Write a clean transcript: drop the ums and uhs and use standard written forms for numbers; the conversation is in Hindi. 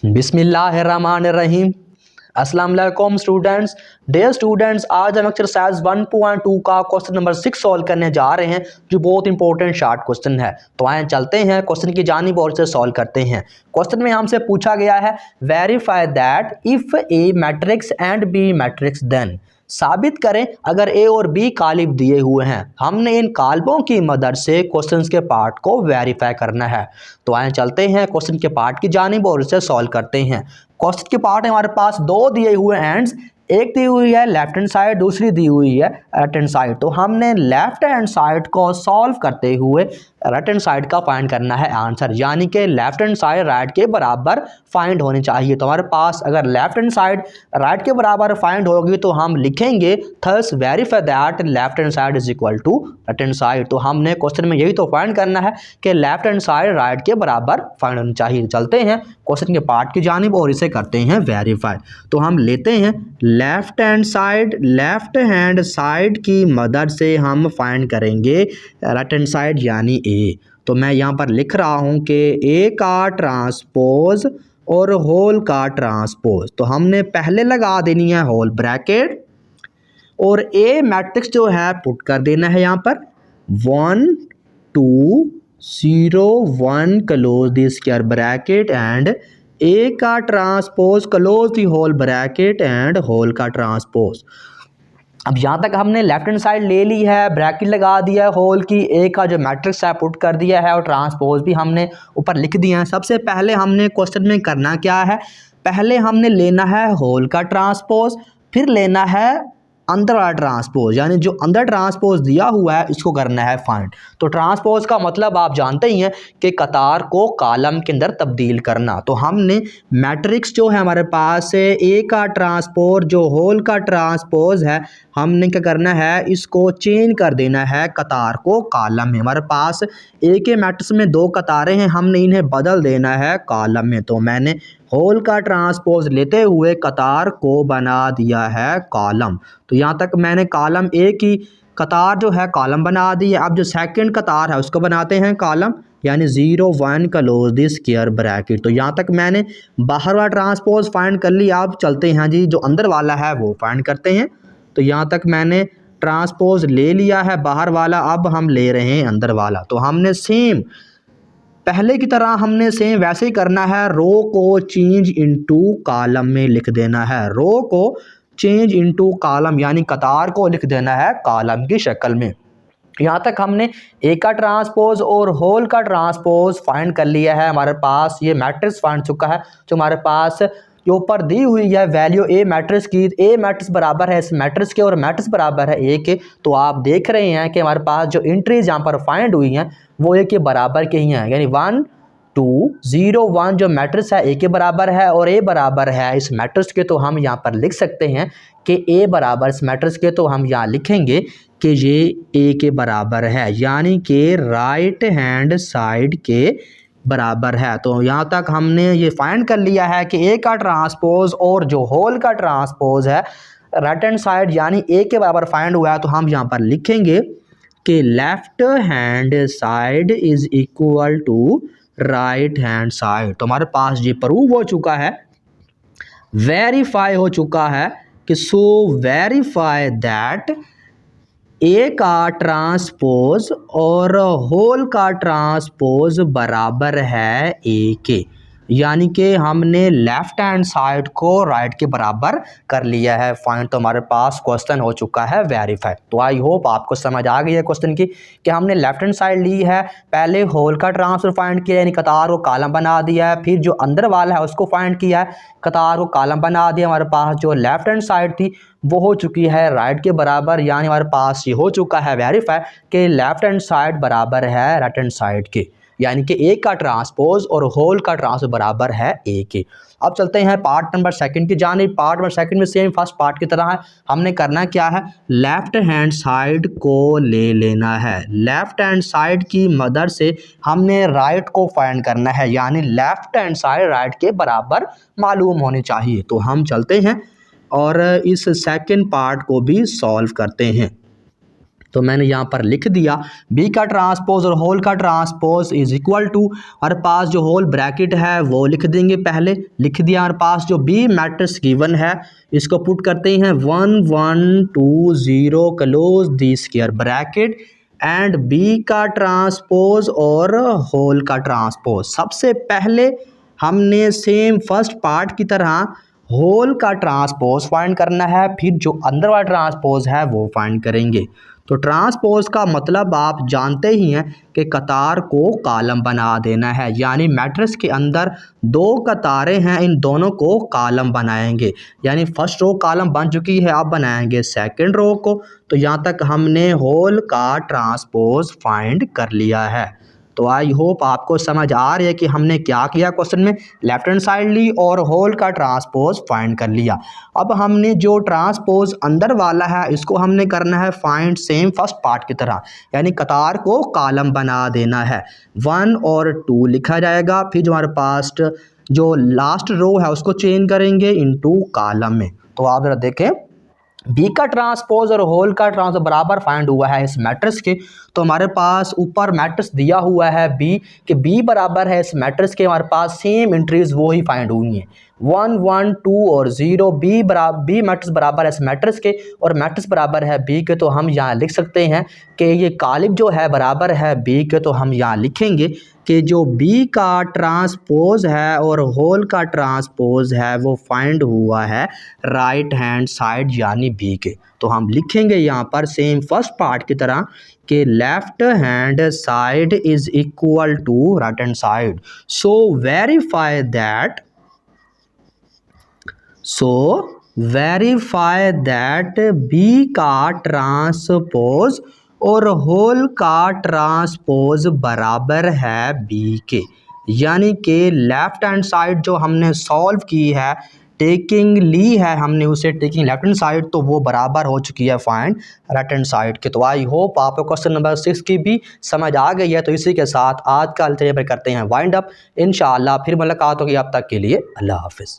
बिस्मिल्लाहिर्रहमानिर्रहीम। अस्सलाम वालेकुम स्टूडेंट्स। डियर स्टूडेंट्स, आज हम एक्सरसाइज 1.2 का क्वेश्चन नंबर 6 सॉल्व करने जा रहे हैं, जो बहुत इंपॉर्टेंट शार्ट क्वेश्चन है। तो आए चलते हैं क्वेश्चन की जानिब और इसे सॉल्व करते हैं। क्वेश्चन में हमसे पूछा गया है verify that if A matrix and B matrix then, साबित करें अगर ए और बी कालिब दिए हुए हैं। हमने इन काल्बों की मदद से क्वेश्चंस के पार्ट को वेरीफाई करना है। तो आए चलते हैं क्वेश्चन के पार्ट की जानिब और इसे सॉल्व करते हैं। क्वेश्चन के पार्ट हमारे पास दो दिए हुए एंड्स, एक दी हुई है लेफ्ट हैंड साइड, दूसरी दी हुई है राइट हैंड साइड। तो हमने लेफ्ट हैंड साइड को सॉल्व करते हुए राइट हैंड साइड का फाइंड करना है आंसर, यानी कि लेफ्ट हैंड साइड राइट के बराबर फाइंड होनी चाहिए। तो हमारे पास अगर लेफ्ट हैंड साइड राइट के बराबर फाइंड होगी तो हम लिखेंगे thus verify that left hand side is equal to right hand side. तो हमने क्वेश्चन में यही तो फाइंड करना है कि लेफ्ट हैंड साइड राइट के बराबर फाइंड होनी चाहिए। चलते हैं क्वेश्चन के पार्ट की जानिब और इसे करते हैं वेरीफाई। तो हम लेते हैं लेफ्ट हैंड साइड की मदद से हम फाइंड करेंगे राइट हैंड साइड यानी ए। तो मैं यहाँ पर लिख रहा हूँ कि ए का ट्रांसपोज और होल का ट्रांसपोज। तो हमने पहले लगा देनी है होल ब्रैकेट और ए मैट्रिक्स जो है पुट कर देना है यहाँ पर 1 2 0 1 close the square bracket and A का transpose close the whole bracket and whole का ट्रांसपोज। अब यहाँ तक हमने लेफ्ट हैंड साइड ले ली है, ब्रैकेट लगा दिया है होल की, ए का जो मैट्रिक्स है पुट कर दिया है और ट्रांसपोज भी हमने ऊपर लिख दिया है। सबसे पहले हमने क्वेश्चन में करना क्या है, पहले हमने लेना है होल का ट्रांसपोज, फिर लेना है अंदर वाला ट्रांसपोज, यानी जो अंदर ट्रांसपोज दिया हुआ है इसको करना है फाइंड। तो ट्रांसपोज का मतलब आप जानते ही हैं कि कतार को कॉलम के अंदर तब्दील करना। तो हमने मैट्रिक्स जो है हमारे पास है ए का ट्रांसपोज जो होल का ट्रांसपोज है, हमने क्या करना है इसको चेंज कर देना है कतार को कॉलम में। हमारे पास ए के मैट्रिक्स में दो कतारें हैं, हमने इन्हें बदल देना है कॉलम में। तो मैंने होल का ट्रांसपोज लेते हुए कतार को बना दिया है कॉलम। तो यहाँ तक मैंने कॉलम ए की कतार जो है कॉलम बना दी है। अब जो सेकंड कतार है उसको बनाते हैं कॉलम, यानी 0 1 क्लोज द स्क्वायर ब्रैकेट। तो यहाँ तक मैंने बाहर वाला ट्रांसपोज फाइंड कर लिया। अब चलते हैं जी जो अंदर वाला है वो फाइंड करते हैं। तो यहाँ तक मैंने ट्रांसपोज ले लिया है बाहर वाला, अब हम ले रहे हैं अंदर वाला। तो हमने सेम पहले की तरह हमने सेम वैसे ही करना है, रो को चेंज इनटू कॉलम में लिख देना है, रो को चेंज इनटू कॉलम यानी कतार को लिख देना है कॉलम की शक्ल में। यहाँ तक हमने ए का ट्रांसपोज और होल का ट्रांसपोज फाइंड कर लिया है। हमारे पास ये मैट्रिक्स फाइंड चुका है जो हमारे पास जो ऊपर दी हुई है वैल्यू ए मैट्रिक्स की, ए मैट्रिक्स बराबर है इस मैट्रिक्स के और मैट्रिक्स बराबर है ए के। तो आप देख रहे हैं कि हमारे पास जो एंट्रीज यहाँ पर फाइंड हुई हैं वो ए के बराबर के ही हैं, यानी 1 2 0 1 जो मैट्रिक्स है ए के बराबर है और ए बराबर है इस मैट्रिक्स के। तो हम यहाँ पर लिख सकते हैं कि ए बराबर इस मैट्रिक्स के, तो हम यहाँ लिखेंगे कि ये ए के बराबर है, यानी कि राइट हैंड साइड के बराबर है। तो यहाँ तक हमने ये फाइंड कर लिया है कि ए का ट्रांसपोज और जो होल का ट्रांसपोज है राइट हैंड साइड यानी ए के बराबर फाइंड हुआ है। तो हम यहाँ पर लिखेंगे कि left hand side is equal to right hand side. तो हमारे पास ये प्रूव हो चुका है, वेरीफाई हो चुका है कि सो वेरीफाई दैट ए का ट्रांसपोज और होल का ट्रांसपोज बराबर है ए के, यानी कि हमने लेफ्ट हैंड साइड को राइट के बराबर कर लिया है फाइंड। तो हमारे पास क्वेश्चन हो चुका है वेरीफाई। तो आई होप आपको समझ आ गई है क्वेश्चन की कि हमने लेफ्ट हैंड साइड ली है, पहले होल का ट्रांसपोज फाइंड किया यानी कतार को कॉलम बना दिया है, फिर जो अंदर वाला है उसको फाइंड किया है, कतार को कॉलम बना दिया। हमारे पास जो लेफ्ट हैंड साइड थी वो हो चुकी है राइट के बराबर, यानी हमारे पास ये हो चुका है वेरीफाई कि लेफ्ट हैंड साइड बराबर है राइट हैंड साइड के, यानी कि ए का ट्रांसपोज और होल का ट्रांसपोज बराबर है ए के। अब चलते हैं पार्ट नंबर सेकंड की जानिब। पार्ट नंबर सेकंड में सेम फर्स्ट पार्ट की तरह है, हमने करना क्या है लेफ्ट हैंड साइड को ले लेना है, लेफ्ट हैंड साइड की मदद से हमने राइट को फाइंड करना है, यानी लेफ्ट हैंड साइड राइट के बराबर मालूम होनी चाहिए। तो हम चलते हैं और इस सेकंड पार्ट को भी सॉल्व करते हैं। तो मैंने यहाँ पर लिख दिया बी का ट्रांसपोज और होल का ट्रांसपोज इज इक्वल टू, हमारे पास जो होल ब्रैकेट है वो लिख देंगे, पहले लिख दिया। हमारे पास जो बी मैट्रिक्स गिवन है इसको पुट करते हैं 1 1 2 0 close the square bracket and B का ट्रांसपोज और होल का ट्रांसपोज। सबसे पहले हमने सेम फर्स्ट पार्ट की तरह होल का ट्रांसपोज फाइंड करना है, फिर जो अंदर वाला ट्रांसपोज है वो फाइंड करेंगे। तो ट्रांसपोज का मतलब आप जानते ही हैं कि कतार को कॉलम बना देना है, यानी मैट्रिक्स के अंदर दो कतारें हैं, इन दोनों को कॉलम बनाएंगे। यानी फर्स्ट रो कॉलम बन चुकी है, अब बनाएंगे सेकंड रो को। तो यहाँ तक हमने होल का ट्रांसपोज फाइंड कर लिया है। तो आई होप आपको समझ आ रही है कि हमने क्या किया। क्वेश्चन में लेफ्ट हैंड साइड ली और होल का ट्रांसपोज फाइंड कर लिया। अब हमने जो ट्रांसपोज अंदर वाला है इसको हमने करना है फाइंड सेम फर्स्ट पार्ट की तरह, यानी कतार को कॉलम बना देना है। 1 और 2 लिखा जाएगा, फिर जो हमारे पास जो लास्ट रो है उसको चेंज करेंगे इनटू कॉलम में। तो आप जरा देखें बी का ट्रांसपोज और होल का ट्रांसपोज बराबर फाइंड हुआ है इस मैट्रिक्स के। तो हमारे पास ऊपर मैट्रिक्स दिया हुआ है बी कि बी बराबर है इस मैट्रिक्स के, हमारे पास सेम एंट्रीज वो ही फाइंड हुई हैं 1 1 2 और 0। बी मैट्रिक्स बराबर है इस मैट्रिक्स के और मैट्रिक्स बराबर है बी के। तो हम यहाँ लिख सकते हैं कि ये कॉलम जो है बराबर है बी के। तो हम यहाँ लिखेंगे कि जो बी का ट्रांसपोज है और होल का ट्रांसपोज है वो फाइंड हुआ है राइट हैंड साइड यानी बी के। तो हम लिखेंगे यहाँ पर सेम फर्स्ट पार्ट की तरह कि left hand side is equal to right hand side. So verify that B का ट्रांसपोज और होल का ट्रांसपोज बराबर है बी के, यानी कि लेफ्ट हैंड साइड जो हमने सॉल्व की है टेकिंग ली है हमने उसे टेकिंग लेफ्ट हैंड साइड, तो वो बराबर हो चुकी है फाइंड राइट हैंड साइड के। तो आई होप आपको क्वेश्चन नंबर 6 की भी समझ आ गई है। तो इसी के साथ आज का लेक्चर करते हैं वाइंड अप। इंशाअल्लाह फिर मुलाकात होगी, अब तक के लिए अल्लाह हाफिज़।